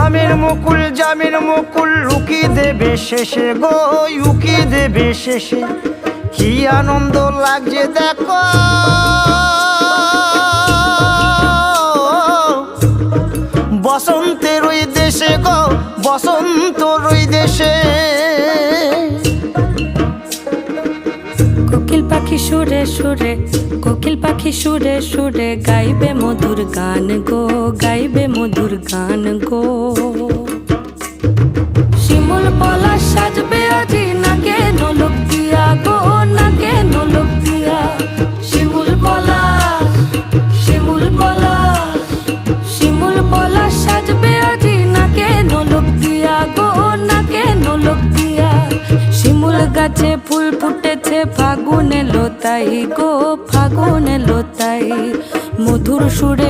জামের মুকুল উকি দেবে শেষে গো, উকি দেবে শেষে। কি আনন্দ লাগছে দেখো, বসন্তের ওই দেশে গো, বসন্তর ওই দেশে। কোকিল পাখি সুরে সুরে, কোকিল পাখি সুরে সুরে গাইবে মধুর গান গো, গাইবে মধুর গান গো। শিমুল পলাশ সাজবে আজি নাকে নোলক দিয়া গো, নাকে নোলক দিয়া। শিমুল পলাশ, শিমুল পলাশ, শিমুল পলাশ সাজবে আজি নাকে নোলক দিয়া গো, নাকে নোলক দিয়া। শিমুল গাছে ফুল ফুটেছে ফাগুনে লোতাই গো, ফাগুনে লোতাই। মধুর সুরে